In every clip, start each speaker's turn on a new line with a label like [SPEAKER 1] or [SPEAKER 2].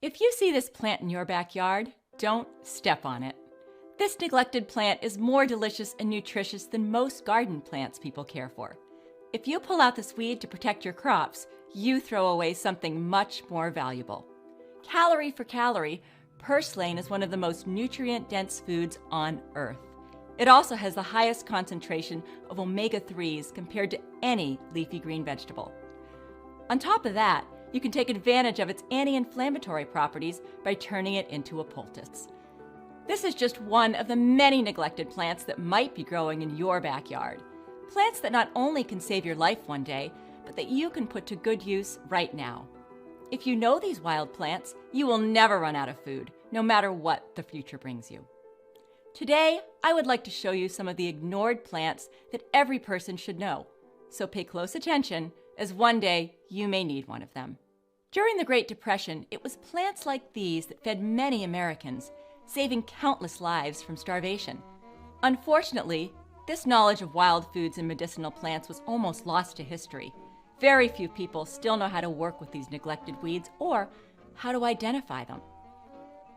[SPEAKER 1] If you see this plant in your backyard, don't step on it. This neglected plant is more delicious and nutritious than most garden plants people care for. If you pull out this weed to protect your crops, you throw away something much more valuable. Calorie for calorie, purslane is one of the most nutrient-dense foods on Earth. It also has the highest concentration of omega-3s compared to any leafy green vegetable. On top of that, you can take advantage of its anti-inflammatory properties by turning it into a poultice. This is just one of the many neglected plants that might be growing in your backyard. Plants that not only can save your life one day, but that you can put to good use right now. If you know these wild plants, you will never run out of food, no matter what the future brings you. Today, I would like to show you some of the ignored plants that every person should know. So pay close attention, as one day you may need one of them. During the Great Depression, it was plants like these that fed many Americans, saving countless lives from starvation. Unfortunately, this knowledge of wild foods and medicinal plants was almost lost to history. Very few people still know how to work with these neglected weeds or how to identify them.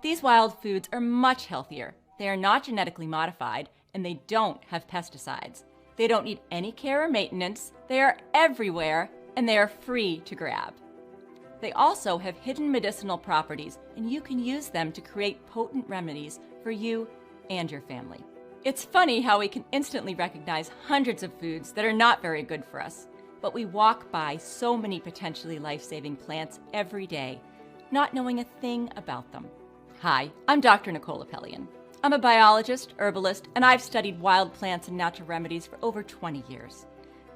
[SPEAKER 1] These wild foods are much healthier. They are not genetically modified, and they don't have pesticides. They don't need any care or maintenance. They are everywhere, and they are free to grab. They also have hidden medicinal properties, and you can use them to create potent remedies for you and your family. It's funny how we can instantly recognize hundreds of foods that are not very good for us, but we walk by so many potentially life-saving plants every day, not knowing a thing about them. Hi, I'm Dr. Nicole Apelian. I'm a biologist, herbalist, and I've studied wild plants and natural remedies for over 20 years.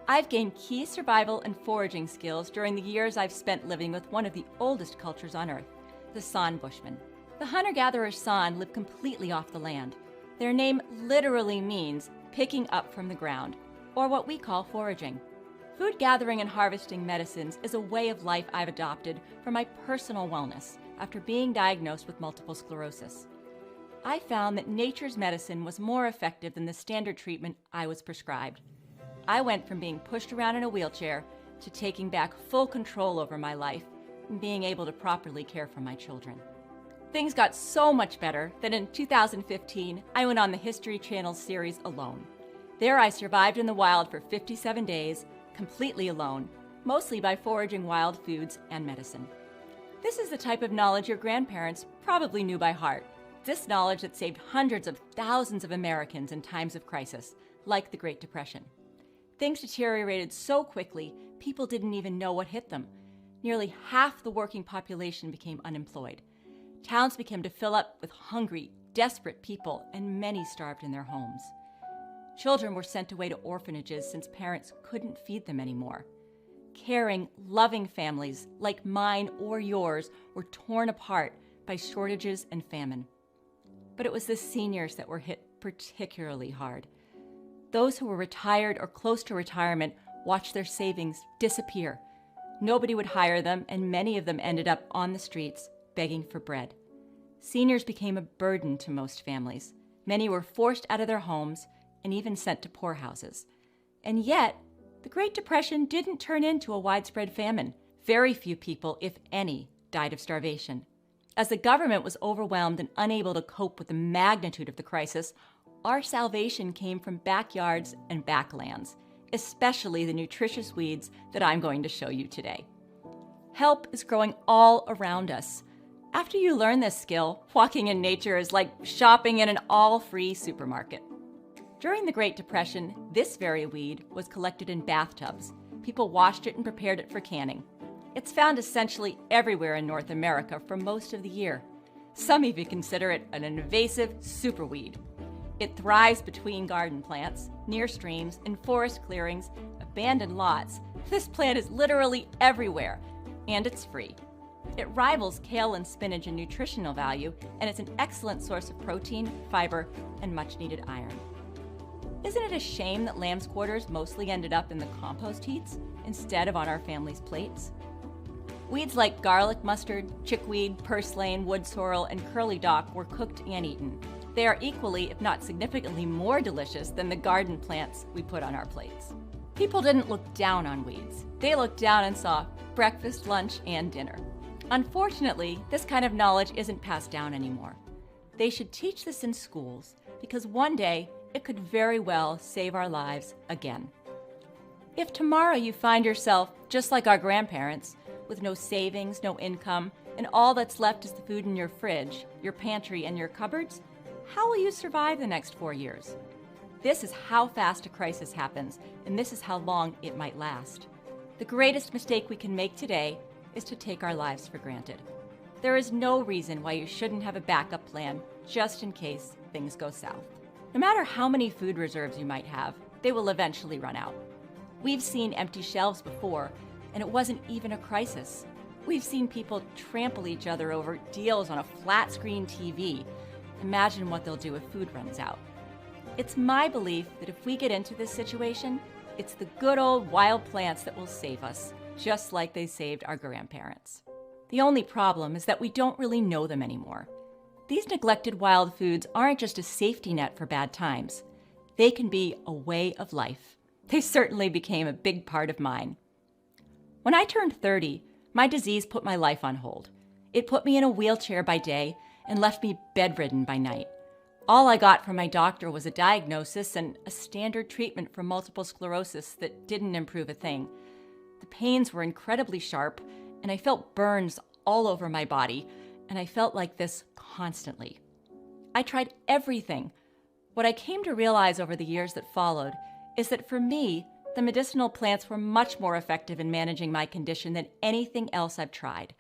[SPEAKER 1] I've gained key survival and foraging skills during the years I've spent living with one of the oldest cultures on Earth, the San Bushmen. The hunter-gatherer San live completely off the land. Their name literally means picking up from the ground, or what we call foraging. Food gathering and harvesting medicines is a way of life I've adopted for my personal wellness after being diagnosed with multiple sclerosis. I found that nature's medicine was more effective than the standard treatment I was prescribed. I went from being pushed around in a wheelchair to taking back full control over my life and being able to properly care for my children. Things got so much better that in 2015, I went on the History Channel series Alone. There I survived in the wild for 57 days, completely alone, mostly by foraging wild foods and medicine. This is the type of knowledge your grandparents probably knew by heart. This knowledge that saved hundreds of thousands of Americans in times of crisis, like the Great Depression. Things deteriorated so quickly, people didn't even know what hit them. Nearly half the working population became unemployed. Towns began to fill up with hungry, desperate people, and many starved in their homes. Children were sent away to orphanages since parents couldn't feed them anymore. Caring, loving families like mine or yours were torn apart by shortages and famine. But it was the seniors that were hit particularly hard. Those who were retired or close to retirement watched their savings disappear. Nobody would hire them, and many of them ended up on the streets begging for bread. Seniors became a burden to most families. Many were forced out of their homes and even sent to poorhouses. And yet, the Great Depression didn't turn into a widespread famine. Very few people, if any, died of starvation. As the government was overwhelmed and unable to cope with the magnitude of the crisis, our salvation came from backyards and backlands, especially the nutritious weeds that I'm going to show you today. Help is growing all around us. After you learn this skill, walking in nature is like shopping in an all-free supermarket. During the Great Depression, this very weed was collected in bathtubs. People washed it and prepared it for canning. It's found essentially everywhere in North America for most of the year. Some even consider it an invasive superweed. It thrives between garden plants, near streams, in forest clearings, abandoned lots. This plant is literally everywhere, and it's free. It rivals kale and spinach in nutritional value, and it's an excellent source of protein, fiber, and much-needed iron. Isn't it a shame that lamb's quarters mostly ended up in the compost heaps instead of on our family's plates? Weeds like garlic mustard, chickweed, purslane, wood sorrel, and curly dock were cooked and eaten. They are equally, if not significantly more delicious than the garden plants we put on our plates. People didn't look down on weeds. They looked down and saw breakfast, lunch, and dinner. Unfortunately, this kind of knowledge isn't passed down anymore. They should teach this in schools because one day it could very well save our lives again. If tomorrow you find yourself just like our grandparents, with no savings, no income, and all that's left is the food in your fridge, your pantry, and your cupboards, how will you survive the next 4 years? This is how fast a crisis happens, and this is how long it might last. The greatest mistake we can make today is to take our lives for granted. There is no reason why you shouldn't have a backup plan just in case things go south. No matter how many food reserves you might have, they will eventually run out. We've seen empty shelves before, and it wasn't even a crisis. We've seen people trample each other over deals on a flat-screen TV. Imagine what they'll do if food runs out. It's my belief that if we get into this situation, it's the good old wild plants that will save us, just like they saved our grandparents. The only problem is that we don't really know them anymore. These neglected wild foods aren't just a safety net for bad times. They can be a way of life. They certainly became a big part of mine. When I turned 30, my disease put my life on hold. It put me in a wheelchair by day and left me bedridden by night. All I got from my doctor was a diagnosis and a standard treatment for multiple sclerosis that didn't improve a thing. The pains were incredibly sharp, and I felt burns all over my body, and I felt like this constantly. I tried everything. What I came to realize over the years that followed is that for me, the medicinal plants were much more effective in managing my condition than anything else I've tried.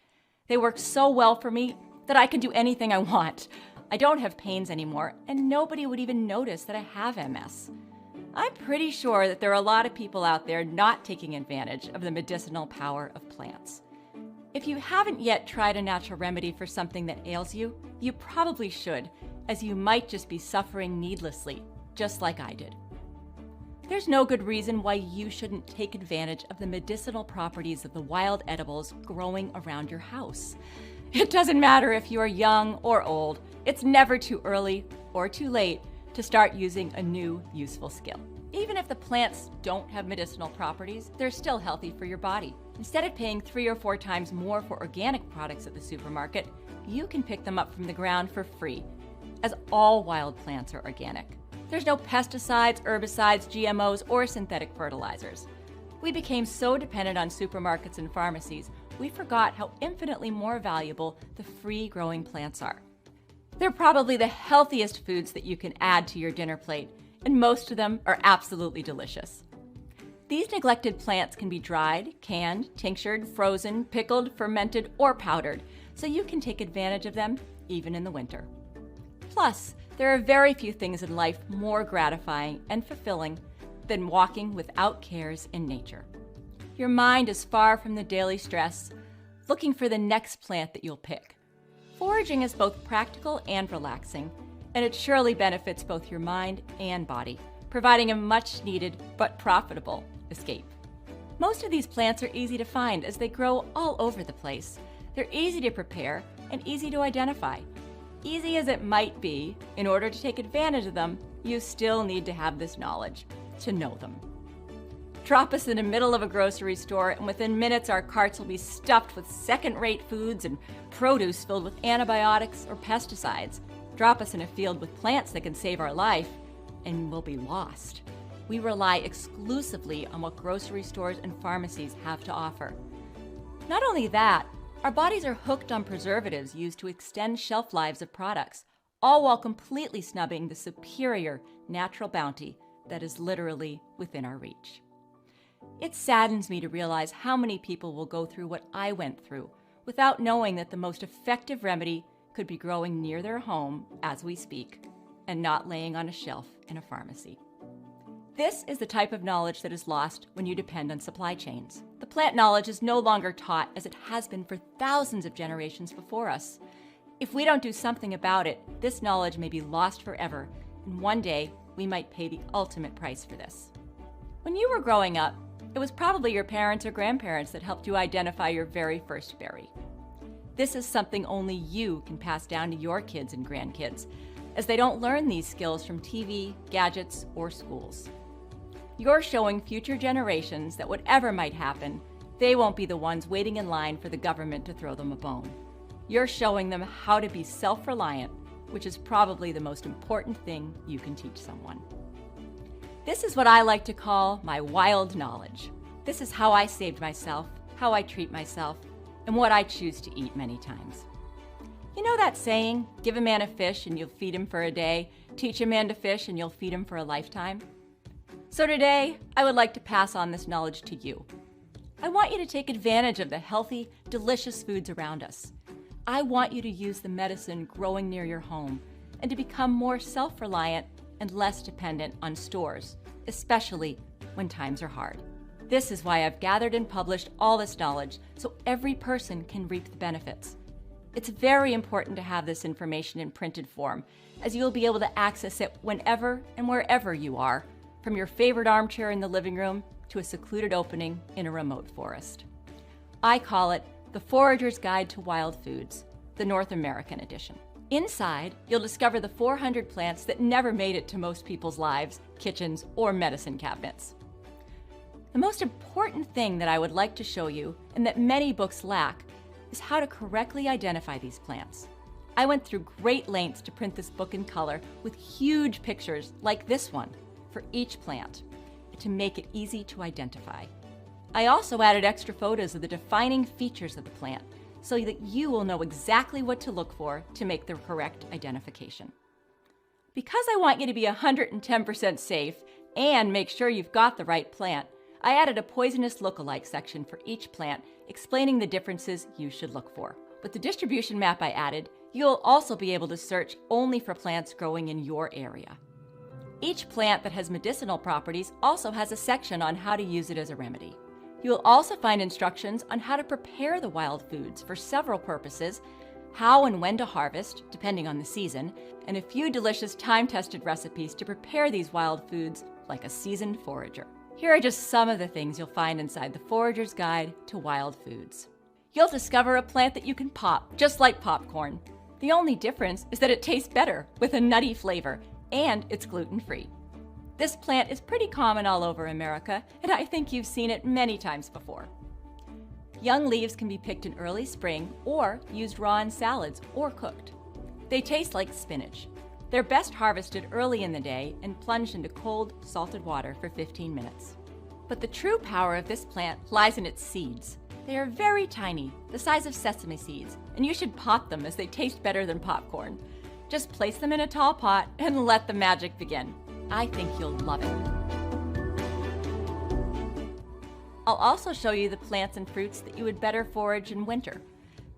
[SPEAKER 1] They work so well for me that I can do anything I want. I don't have pains anymore, and nobody would even notice that I have MS. I'm pretty sure that there are a lot of people out there not taking advantage of the medicinal power of plants. If you haven't yet tried a natural remedy for something that ails you, you probably should, as you might just be suffering needlessly, just like I did. There's no good reason why you shouldn't take advantage of the medicinal properties of the wild edibles growing around your house. It doesn't matter if you are young or old. It's never too early or too late to start using a new, useful skill. Even if the plants don't have medicinal properties, they're still healthy for your body. Instead of paying 3 or 4 times more for organic products at the supermarket, you can pick them up from the ground for free, as all wild plants are organic. There's no pesticides, herbicides, GMOs, or synthetic fertilizers. We became so dependent on supermarkets and pharmacies, we forgot how infinitely more valuable the free-growing plants are. They're probably the healthiest foods that you can add to your dinner plate, and most of them are absolutely delicious. These neglected plants can be dried, canned, tinctured, frozen, pickled, fermented, or powdered, so you can take advantage of them even in the winter. Plus, there are very few things in life more gratifying and fulfilling than walking without cares in nature. Your mind is far from the daily stress, looking for the next plant that you'll pick. Foraging is both practical and relaxing, and it surely benefits both your mind and body, providing a much-needed but profitable escape. Most of these plants are easy to find as they grow all over the place. They're easy to prepare and easy to identify. Easy as it might be, in order to take advantage of them, you still need to have this knowledge to know them. Drop us in the middle of a grocery store, and within minutes our carts will be stuffed with second-rate foods and produce filled with antibiotics or pesticides. Drop us in a field with plants that can save our life, and we'll be lost. We rely exclusively on what grocery stores and pharmacies have to offer. Not only that, our bodies are hooked on preservatives used to extend shelf lives of products, all while completely snubbing the superior natural bounty that is literally within our reach. It saddens me to realize how many people will go through what I went through without knowing that the most effective remedy could be growing near their home as we speak and not laying on a shelf in a pharmacy. This is the type of knowledge that is lost when you depend on supply chains. The plant knowledge is no longer taught as it has been for thousands of generations before us. If we don't do something about it, this knowledge may be lost forever, and one day we might pay the ultimate price for this. When you were growing up, it was probably your parents or grandparents that helped you identify your very first berry. This is something only you can pass down to your kids and grandkids, as they don't learn these skills from TV, gadgets, or schools. You're showing future generations that whatever might happen, they won't be the ones waiting in line for the government to throw them a bone. You're showing them how to be self-reliant, which is probably the most important thing you can teach someone. This is what I like to call my wild knowledge. This is how I saved myself, how I treat myself, and what I choose to eat many times. You know that saying, give a man a fish and you'll feed him for a day, teach a man to fish and you'll feed him for a lifetime? So today, I would like to pass on this knowledge to you. I want you to take advantage of the healthy, delicious foods around us. I want you to use the medicine growing near your home and to become more self-reliant and less dependent on stores, especially when times are hard. This is why I've gathered and published all this knowledge so every person can reap the benefits. It's very important to have this information in printed form, as you'll be able to access it whenever and wherever you are, from your favorite armchair in the living room to a secluded opening in a remote forest. I call it the Forager's Guide to Wild Foods, the North American edition. Inside, you'll discover the 400 plants that never made it to most people's lives, kitchens, or medicine cabinets. The most important thing that I would like to show you, and that many books lack, is how to correctly identify these plants. I went through great lengths to print this book in color with huge pictures like this one for each plant to make it easy to identify. I also added extra photos of the defining features of the plant so that you will know exactly what to look for to make the correct identification. Because I want you to be 110% safe and make sure you've got the right plant, I added a poisonous look-alike section for each plant explaining the differences you should look for. With the distribution map I added, you'll also be able to search only for plants growing in your area. Each plant that has medicinal properties also has a section on how to use it as a remedy. You'll also find instructions on how to prepare the wild foods for several purposes, how and when to harvest, depending on the season, and a few delicious time-tested recipes to prepare these wild foods like a seasoned forager. Here are just some of the things you'll find inside the Forager's Guide to Wild Foods. You'll discover a plant that you can pop, just like popcorn. The only difference is that it tastes better with a nutty flavor, and it's gluten-free. This plant is pretty common all over America, and I think you've seen it many times before. Young leaves can be picked in early spring or used raw in salads or cooked. They taste like spinach. They're best harvested early in the day and plunged into cold, salted water for 15 minutes. But the true power of this plant lies in its seeds. They are very tiny, the size of sesame seeds, and you should pop them as they taste better than popcorn. Just place them in a tall pot and let the magic begin. I think you'll love it. I'll also show you the plants and fruits that you would better forage in winter.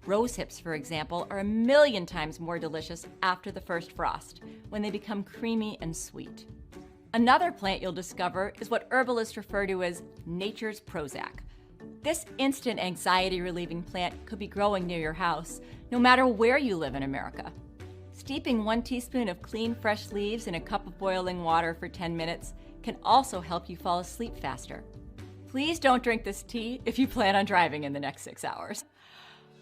[SPEAKER 1] Rose hips, for example, are 1,000,000 times more delicious after the first frost, when they become creamy and sweet. Another plant you'll discover is what herbalists refer to as nature's Prozac. This instant anxiety-relieving plant could be growing near your house, no matter where you live in America. Steeping 1 teaspoon of clean, fresh leaves in a cup of boiling water for 10 minutes can also help you fall asleep faster. Please don't drink this tea if you plan on driving in the next 6 hours.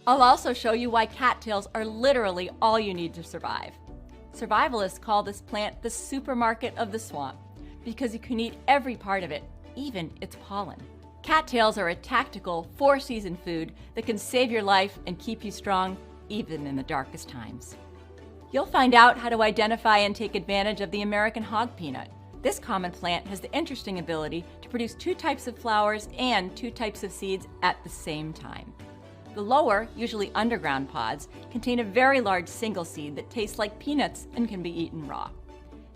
[SPEAKER 1] I'll also show you why cattails are literally all you need to survive. Survivalists call this plant the supermarket of the swamp because you can eat every part of it, even its pollen. Cattails are a tactical, 4-season food that can save your life and keep you strong even in the darkest times. You'll find out how to identify and take advantage of the American hog peanut. This common plant has the interesting ability to produce 2 types of flowers and 2 types of seeds at the same time. The lower, usually underground pods, contain a very large single seed that tastes like peanuts and can be eaten raw.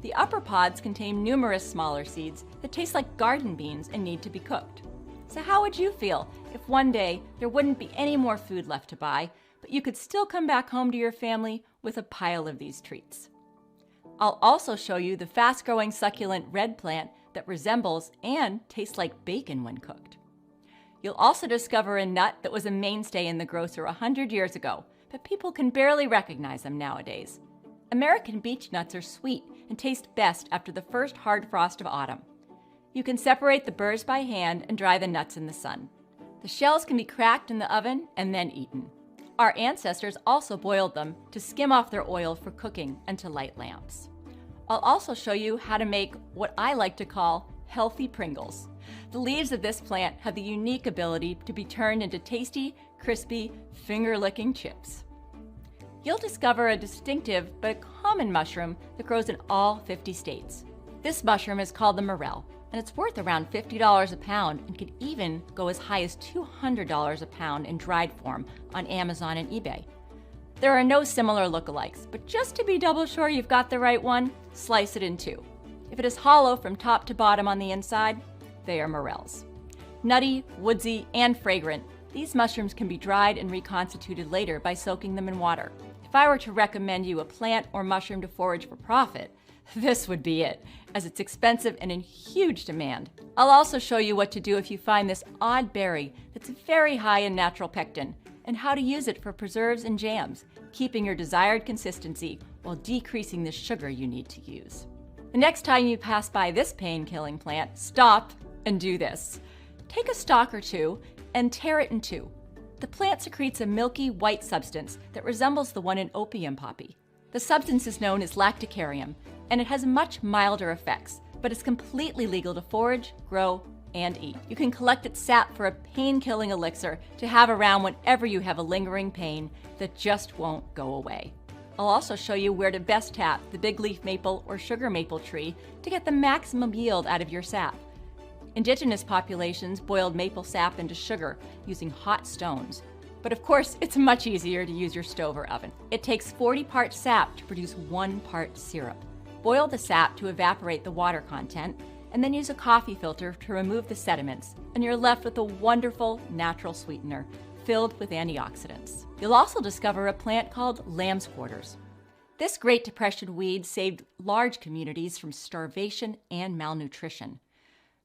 [SPEAKER 1] The upper pods contain numerous smaller seeds that taste like garden beans and need to be cooked. So how would you feel if one day there wouldn't be any more food left to buy, but you could still come back home to your family with a pile of these treats? I'll also show you the fast-growing succulent red plant that resembles and tastes like bacon when cooked. You'll also discover a nut that was a mainstay in the grocer 100 years ago, but people can barely recognize them nowadays. American beech nuts are sweet and taste best after the first hard frost of autumn. You can separate the burrs by hand and dry the nuts in the sun. The shells can be cracked in the oven and then eaten. Our ancestors also boiled them to skim off their oil for cooking and to light lamps. I'll also show you how to make what I like to call healthy Pringles. The leaves of this plant have the unique ability to be turned into tasty, crispy, finger-licking chips. You'll discover a distinctive but common mushroom that grows in all 50 states. This mushroom is called the morel, and it's worth around $50 a pound and can even go as high as $200 a pound in dried form on Amazon and eBay. There are no similar lookalikes, but just to be double sure you've got the right one, slice it in two. If it is hollow from top to bottom on the inside, they are morels. Nutty, woodsy, and fragrant, these mushrooms can be dried and reconstituted later by soaking them in water. If I were to recommend you a plant or mushroom to forage for profit, this would be it, as it's expensive and in huge demand. I'll also show you what to do if you find this odd berry that's very high in natural pectin, and how to use it for preserves and jams, keeping your desired consistency while decreasing the sugar you need to use. The next time you pass by this pain-killing plant, stop and do this. Take a stalk or two and tear it in two. The plant secretes a milky white substance that resembles the one in opium poppy. The substance is known as lacticarium, and it has much milder effects, but it's completely legal to forage, grow, and eat. You can collect its sap for a pain-killing elixir to have around whenever you have a lingering pain that just won't go away. I'll also show you where to best tap the big leaf maple or sugar maple tree to get the maximum yield out of your sap. Indigenous populations boiled maple sap into sugar using hot stones. But of course, it's much easier to use your stove or oven. It takes 40 parts sap to produce 1 part syrup. Boil the sap to evaporate the water content, and then use a coffee filter to remove the sediments, and you're left with a wonderful natural sweetener filled with antioxidants. You'll also discover a plant called lamb's quarters. This Great Depression weed saved large communities from starvation and malnutrition.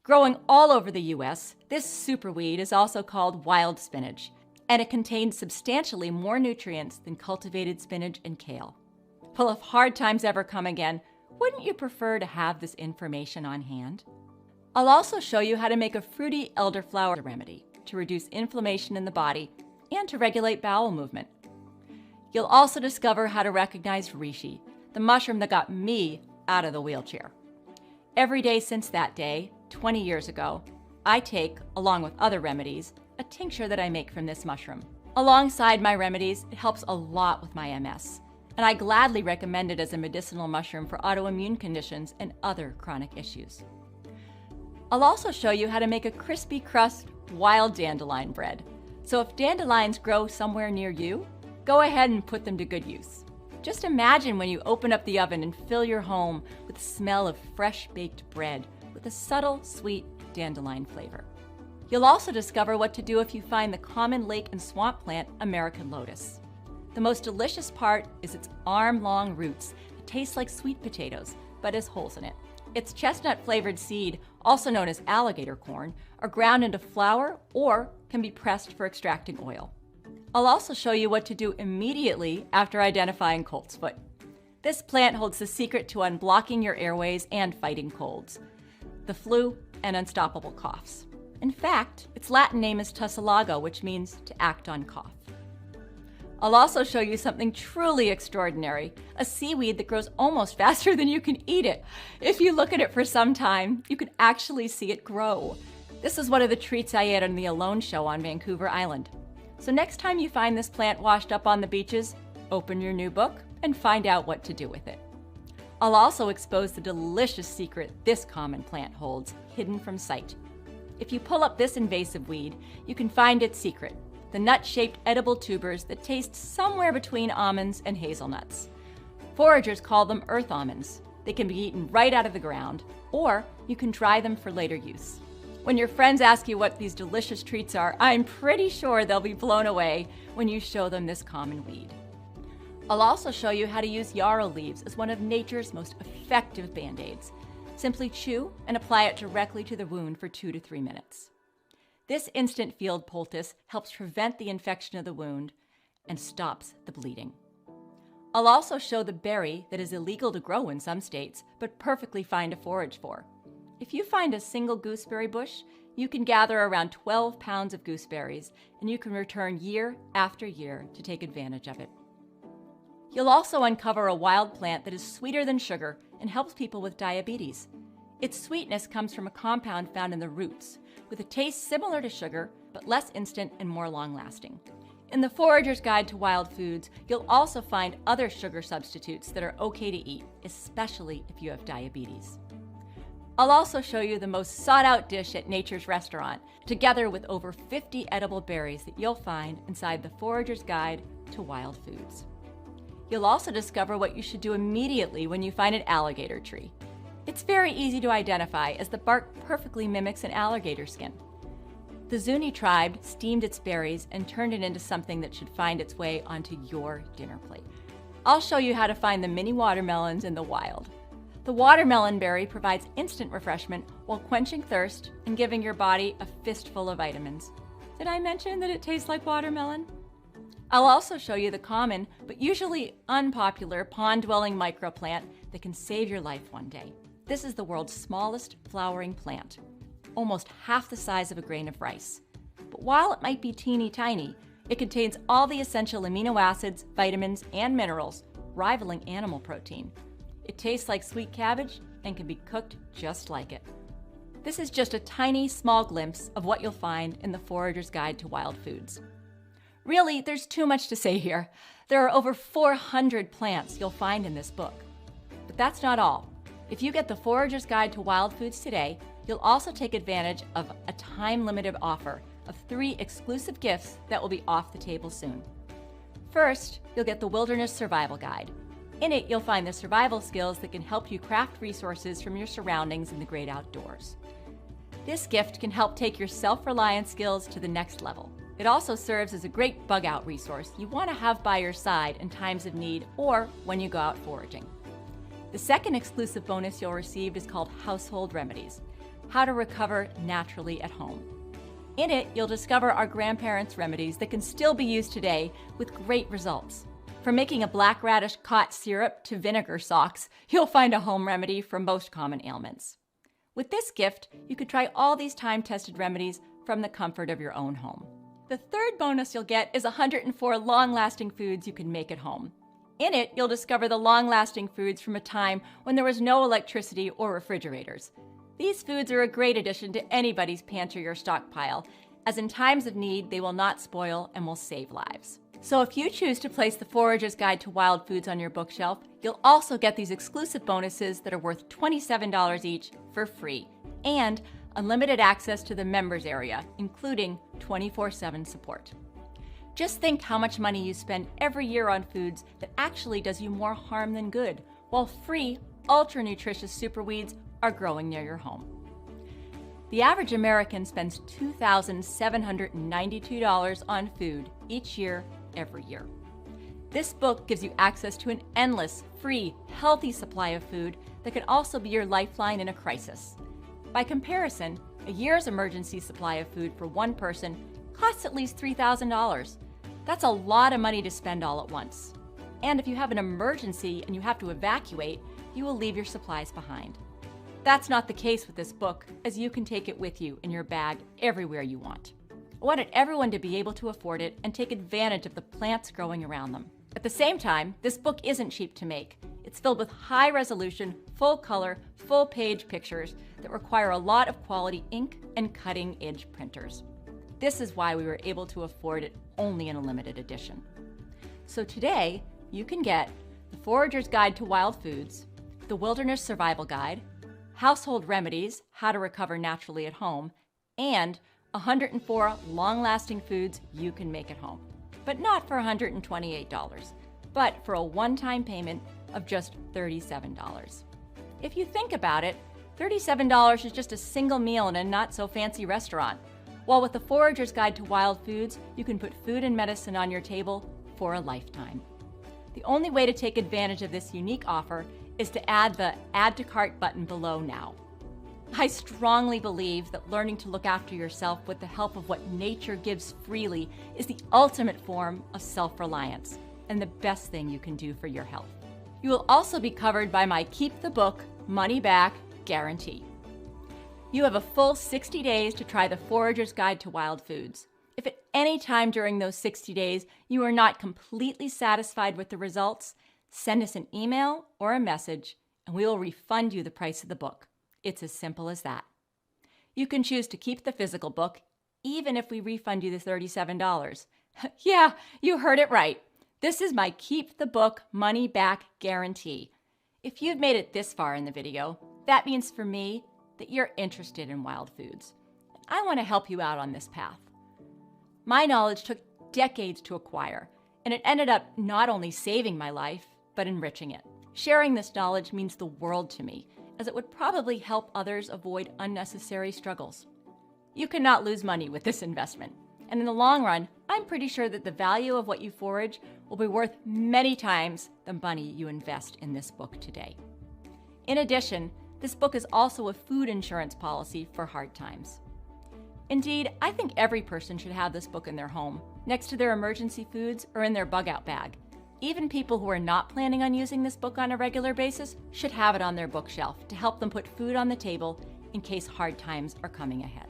[SPEAKER 1] Growing all over the US, this superweed is also called wild spinach, and it contains substantially more nutrients than cultivated spinach and kale. Well, if hard times ever come again, wouldn't you prefer to have this information on hand? I'll also show you how to make a fruity elderflower remedy to reduce inflammation in the body and to regulate bowel movement. You'll also discover how to recognize reishi, the mushroom that got me out of the wheelchair. Every day since that day, 20 years ago, I take, along with other remedies, a tincture that I make from this mushroom. Alongside my remedies, it helps a lot with my MS, and I gladly recommend it as a medicinal mushroom for autoimmune conditions and other chronic issues. I'll also show you how to make a crispy crust wild dandelion bread. So if dandelions grow somewhere near you, go ahead and put them to good use. Just imagine when you open up the oven and fill your home with the smell of fresh baked bread with a subtle, sweet dandelion flavor. You'll also discover what to do if you find the common lake and swamp plant American lotus. The most delicious part is its arm-long roots that taste like sweet potatoes, but has holes in it. Its chestnut-flavored seed, also known as alligator corn, are ground into flour or can be pressed for extracting oil. I'll also show you what to do immediately after identifying colt's foot. This plant holds the secret to unblocking your airways and fighting colds, the flu, and unstoppable coughs. In fact, its Latin name is tussilago, which means to act on cough. I'll also show you something truly extraordinary, a seaweed that grows almost faster than you can eat it. If you look at it for some time, you can actually see it grow. This is one of the treats I ate on the Alone show on Vancouver Island. So next time you find this plant washed up on the beaches, open your new book and find out what to do with it. I'll also expose the delicious secret this common plant holds, hidden from sight. If you pull up this invasive weed, you can find its secret, the nut-shaped edible tubers that taste somewhere between almonds and hazelnuts. Foragers call them earth almonds. They can be eaten right out of the ground, or you can dry them for later use. When your friends ask you what these delicious treats are, I'm pretty sure they'll be blown away when you show them this common weed. I'll also show you how to use yarrow leaves as one of nature's most effective Band-Aids. Simply chew and apply it directly to the wound for 2 to 3 minutes. This instant field poultice helps prevent the infection of the wound and stops the bleeding. I'll also show the berry that is illegal to grow in some states, but perfectly fine to forage for. If you find a single gooseberry bush, you can gather around 12 pounds of gooseberries, and you can return year after year to take advantage of it. You'll also uncover a wild plant that is sweeter than sugar and helps people with diabetes. Its sweetness comes from a compound found in the roots, with a taste similar to sugar, but less instant and more long-lasting. In the Forager's Guide to Wild Foods, you'll also find other sugar substitutes that are okay to eat, especially if you have diabetes. I'll also show you the most sought-out dish at Nature's Restaurant, together with over 50 edible berries that you'll find inside the Forager's Guide to Wild Foods. You'll also discover what you should do immediately when you find an alligator tree. It's very easy to identify, as the bark perfectly mimics an alligator skin. The Zuni tribe steamed its berries and turned it into something that should find its way onto your dinner plate. I'll show you how to find the mini watermelons in the wild. The watermelon berry provides instant refreshment while quenching thirst and giving your body a fistful of vitamins. Did I mention that it tastes like watermelon? I'll also show you the common, but usually unpopular, pond-dwelling microplant that can save your life one day. This is the world's smallest flowering plant, almost half the size of a grain of rice. But while it might be teeny tiny, it contains all the essential amino acids, vitamins, and minerals, rivaling animal protein. It tastes like sweet cabbage and can be cooked just like it. This is just a tiny, small glimpse of what you'll find in the Forager's Guide to Wild Foods. Really, there's too much to say here. There are over 400 plants you'll find in this book. But that's not all. If you get the Forager's Guide to Wild Foods today, you'll also take advantage of a time-limited offer of 3 exclusive gifts that will be off the table soon. First, you'll get the Wilderness Survival Guide. In it, you'll find the survival skills that can help you craft resources from your surroundings in the great outdoors. This gift can help take your self-reliance skills to the next level. It also serves as a great bug-out resource you want to have by your side in times of need or when you go out foraging. The second exclusive bonus you'll receive is called Household Remedies: How to Recover Naturally at Home. In it, you'll discover our grandparents' remedies that can still be used today with great results. From making a black radish cot syrup to vinegar socks, you'll find a home remedy for most common ailments. With this gift, you could try all these time-tested remedies from the comfort of your own home. The third bonus you'll get is 104 long-lasting foods you can make at home. In it, you'll discover the long-lasting foods from a time when there was no electricity or refrigerators. These foods are a great addition to anybody's pantry or stockpile, as in times of need, they will not spoil and will save lives. So if you choose to place the Forager's Guide to Wild Foods on your bookshelf, you'll also get these exclusive bonuses that are worth $27 each for free, and unlimited access to the members area, including 24/7 support. Just think how much money you spend every year on foods that actually does you more harm than good, while free, ultra-nutritious superweeds are growing near your home. The average American spends $2,792 on food each year, every year. This book gives you access to an endless, free, healthy supply of food that can also be your lifeline in a crisis. By comparison, a year's emergency supply of food for one person costs at least $3,000. That's a lot of money to spend all at once. And if you have an emergency and you have to evacuate, you will leave your supplies behind. That's not the case with this book, as you can take it with you in your bag everywhere you want. I wanted everyone to be able to afford it and take advantage of the plants growing around them. At the same time, this book isn't cheap to make. It's filled with high-resolution, full-color, full-page pictures that require a lot of quality ink and cutting-edge printers. This is why we were able to afford it only in a limited edition. So today, you can get the Forager's Guide to Wild Foods, the Wilderness Survival Guide, Household Remedies: How to Recover Naturally at Home, and 104 long-lasting foods you can make at home. But not for $128, but for a one-time payment of just $37. If you think about it, $37 is just a single meal in a not-so-fancy restaurant. While with the Forager's Guide to Wild Foods, you can put food and medicine on your table for a lifetime. The only way to take advantage of this unique offer is to add the Add to Cart button below now. I strongly believe that learning to look after yourself with the help of what nature gives freely is the ultimate form of self-reliance and the best thing you can do for your health. You will also be covered by my Keep the Book, Money Back guarantee. You have a full 60 days to try the Forager's Guide to Wild Foods. If at any time during those 60 days you are not completely satisfied with the results, send us an email or a message and we will refund you the price of the book. It's as simple as that. You can choose to keep the physical book, even if we refund you the $37. Yeah, you heard it right. This is my keep the book money back guarantee. If you've made it this far in the video, that means for me that you're interested in wild foods. I want to help you out on this path. My knowledge took decades to acquire, and it ended up not only saving my life, but enriching it. Sharing this knowledge means the world to me, as it would probably help others avoid unnecessary struggles. You cannot lose money with this investment, and in the long run, I'm pretty sure that the value of what you forage will be worth many times the money you invest in this book today. In addition, this book is also a food insurance policy for hard times. Indeed, I think every person should have this book in their home, next to their emergency foods or in their bug-out bag. Even people who are not planning on using this book on a regular basis should have it on their bookshelf to help them put food on the table in case hard times are coming ahead.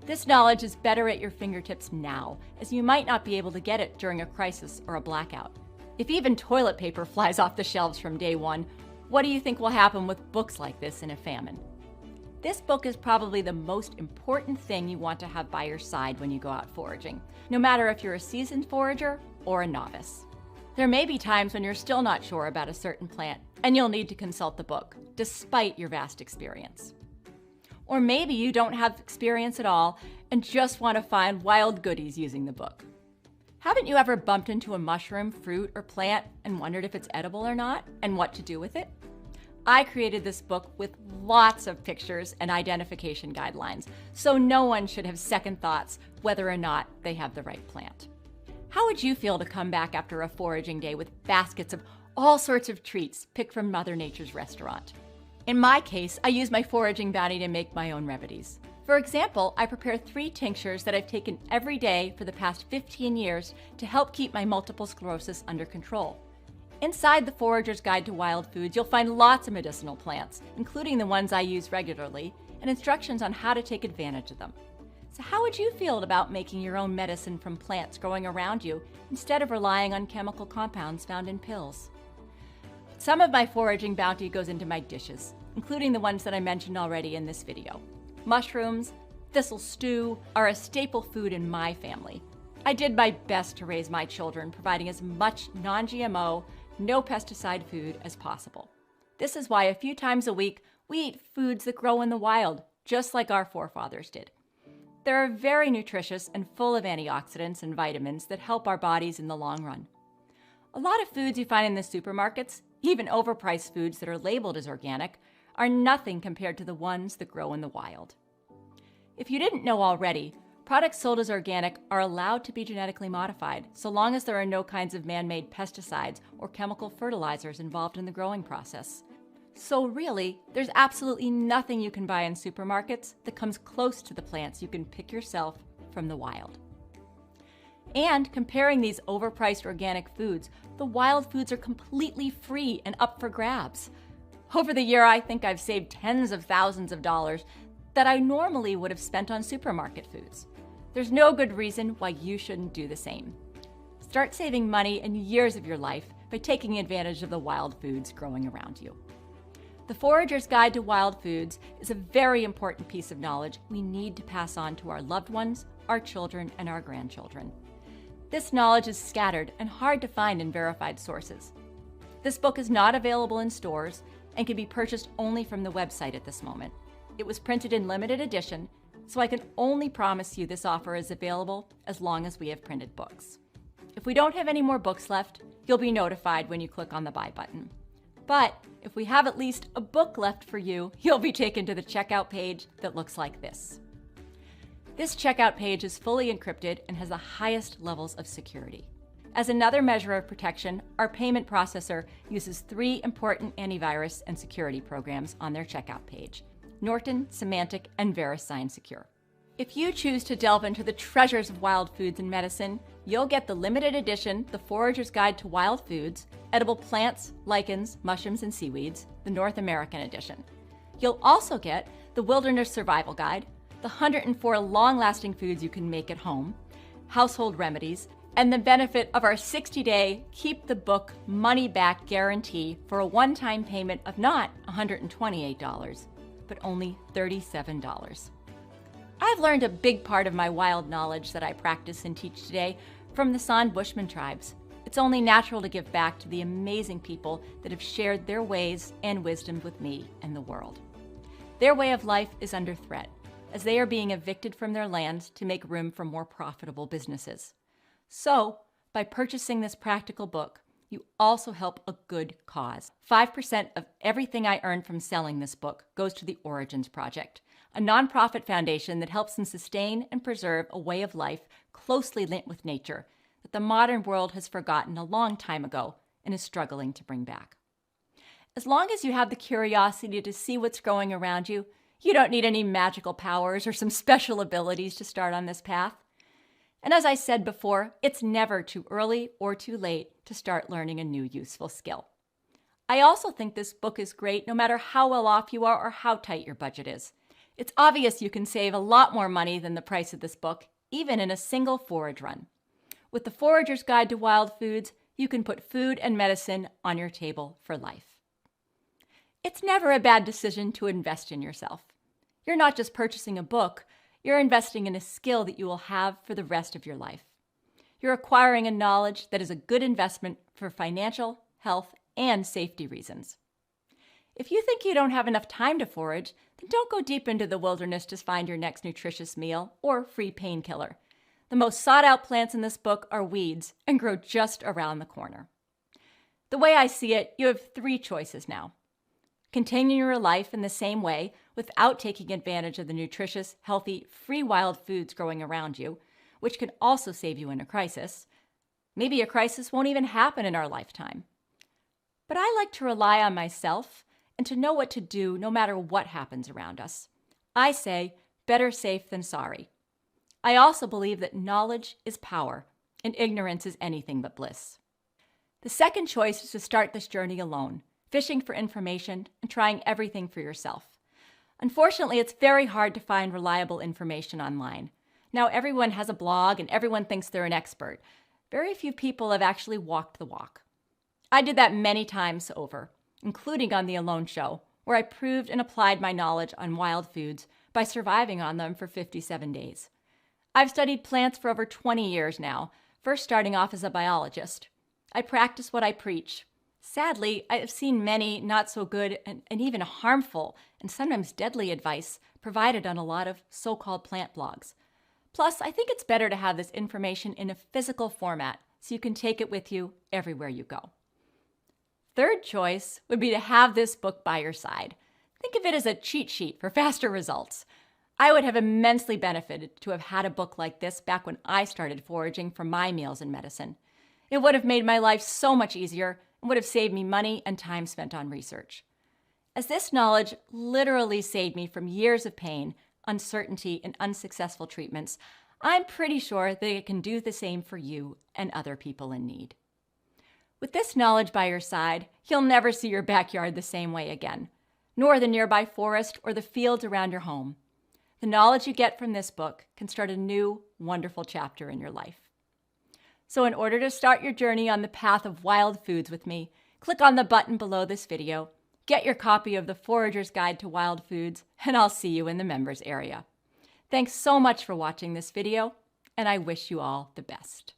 [SPEAKER 1] This knowledge is better at your fingertips now, as you might not be able to get it during a crisis or a blackout. If even toilet paper flies off the shelves from day one, what do you think will happen with books like this in a famine? This book is probably the most important thing you want to have by your side when you go out foraging, no matter if you're a seasoned forager or a novice. There may be times when you're still not sure about a certain plant, and you'll need to consult the book, despite your vast experience. Or maybe you don't have experience at all and just want to find wild goodies using the book. Haven't you ever bumped into a mushroom, fruit, or plant and wondered if it's edible or not and what to do with it? I created this book with lots of pictures and identification guidelines, so no one should have second thoughts whether or not they have the right plant. How would you feel to come back after a foraging day with baskets of all sorts of treats picked from Mother Nature's restaurant? In my case, I use my foraging bounty to make my own remedies. For example, I prepare 3 tinctures that I've taken every day for the past 15 years to help keep my multiple sclerosis under control. Inside the Forager's Guide to Wild Foods, you'll find lots of medicinal plants, including the ones I use regularly, and instructions on how to take advantage of them. So how would you feel about making your own medicine from plants growing around you instead of relying on chemical compounds found in pills? Some of my foraging bounty goes into my dishes, including the ones that I mentioned already in this video. Mushrooms, thistle stew are a staple food in my family. I did my best to raise my children, providing as much non-GMO, no pesticide food as possible. This is why a few times a week we eat foods that grow in the wild, just like our forefathers did. They're very nutritious and full of antioxidants and vitamins that help our bodies in the long run. A lot of foods you find in the supermarkets, even overpriced foods that are labeled as organic, are nothing compared to the ones that grow in the wild. If you didn't know already, products sold as organic are allowed to be genetically modified, so long as there are no kinds of man-made pesticides or chemical fertilizers involved in the growing process. So really, there's absolutely nothing you can buy in supermarkets that comes close to the plants you can pick yourself from the wild. And comparing these overpriced organic foods, the wild foods are completely free and up for grabs. Over the year, I think I've saved tens of thousands of dollars that I normally would have spent on supermarket foods. There's no good reason why you shouldn't do the same. Start saving money and years of your life by taking advantage of the wild foods growing around you. The Forager's Guide to Wild Foods is a very important piece of knowledge we need to pass on to our loved ones, our children, and our grandchildren. This knowledge is scattered and hard to find in verified sources. This book is not available in stores and can be purchased only from the website at this moment. It was printed in limited edition, so I can only promise you this offer is available as long as we have printed books. If we don't have any more books left, you'll be notified when you click on the buy button. But if we have at least a book left for you, you'll be taken to the checkout page that looks like this. This checkout page is fully encrypted and has the highest levels of security. As another measure of protection, our payment processor uses 3 important antivirus and security programs on their checkout page: Norton, Symantec, and VeriSign Secure. If you choose to delve into the treasures of wild foods and medicine, you'll get the limited edition, The Forager's Guide to Wild Foods, Edible Plants, Lichens, Mushrooms, and Seaweeds, the North American edition. You'll also get the Wilderness Survival Guide, the 104 long-lasting foods you can make at home, household remedies, and the benefit of our 60-day Keep the Book money-back guarantee for a one-time payment of not $128, but only $37. I've learned a big part of my wild knowledge that I practice and teach today from the San Bushman tribes. It's only natural to give back to the amazing people that have shared their ways and wisdom with me and the world. Their way of life is under threat, as they are being evicted from their lands to make room for more profitable businesses. So, by purchasing this practical book, you also help a good cause. 5% of everything I earn from selling this book goes to the Origins Project, a nonprofit foundation that helps them sustain and preserve a way of life closely linked with nature that the modern world has forgotten a long time ago and is struggling to bring back. As long as you have the curiosity to see what's growing around you, you don't need any magical powers or some special abilities to start on this path. And as I said before, it's never too early or too late to start learning a new useful skill. I also think this book is great no matter how well off you are or how tight your budget is. It's obvious you can save a lot more money than the price of this book, even in a single forage run. With the Forager's Guide to Wild Foods, you can put food and medicine on your table for life. It's never a bad decision to invest in yourself. You're not just purchasing a book, you're investing in a skill that you will have for the rest of your life. You're acquiring a knowledge that is a good investment for financial, health, and safety reasons. If you think you don't have enough time to forage, then don't go deep into the wilderness to find your next nutritious meal or free painkiller. The most sought-out plants in this book are weeds and grow just around the corner. The way I see it, you have 3 choices now. Continue your life in the same way without taking advantage of the nutritious, healthy, free wild foods growing around you, which can also save you in a crisis. Maybe a crisis won't even happen in our lifetime. But I like to rely on myself and to know what to do no matter what happens around us. I say, better safe than sorry. I also believe that knowledge is power and ignorance is anything but bliss. The second choice is to start this journey alone, fishing for information and trying everything for yourself. Unfortunately, it's very hard to find reliable information online. Now everyone has a blog and everyone thinks they're an expert. Very few people have actually walked the walk. I did that many times over, including on The Alone Show, where I proved and applied my knowledge on wild foods by surviving on them for 57 days. I've studied plants for over 20 years now, first starting off as a biologist. I practice what I preach. Sadly, I have seen many not so good and even harmful and sometimes deadly advice provided on a lot of so-called plant blogs. Plus, I think it's better to have this information in a physical format so you can take it with you everywhere you go. Third choice would be to have this book by your side. Think of it as a cheat sheet for faster results. I would have immensely benefited to have had a book like this back when I started foraging for my meals and medicine. It would have made my life so much easier and would have saved me money and time spent on research. As this knowledge literally saved me from years of pain, uncertainty, and unsuccessful treatments, I'm pretty sure that it can do the same for you and other people in need. With this knowledge by your side, you'll never see your backyard the same way again, nor the nearby forest or the fields around your home. The knowledge you get from this book can start a new, wonderful chapter in your life. So in order to start your journey on the path of wild foods with me, click on the button below this video, get your copy of the Forager's Guide to Wild Foods, and I'll see you in the members area. Thanks so much for watching this video, and I wish you all the best.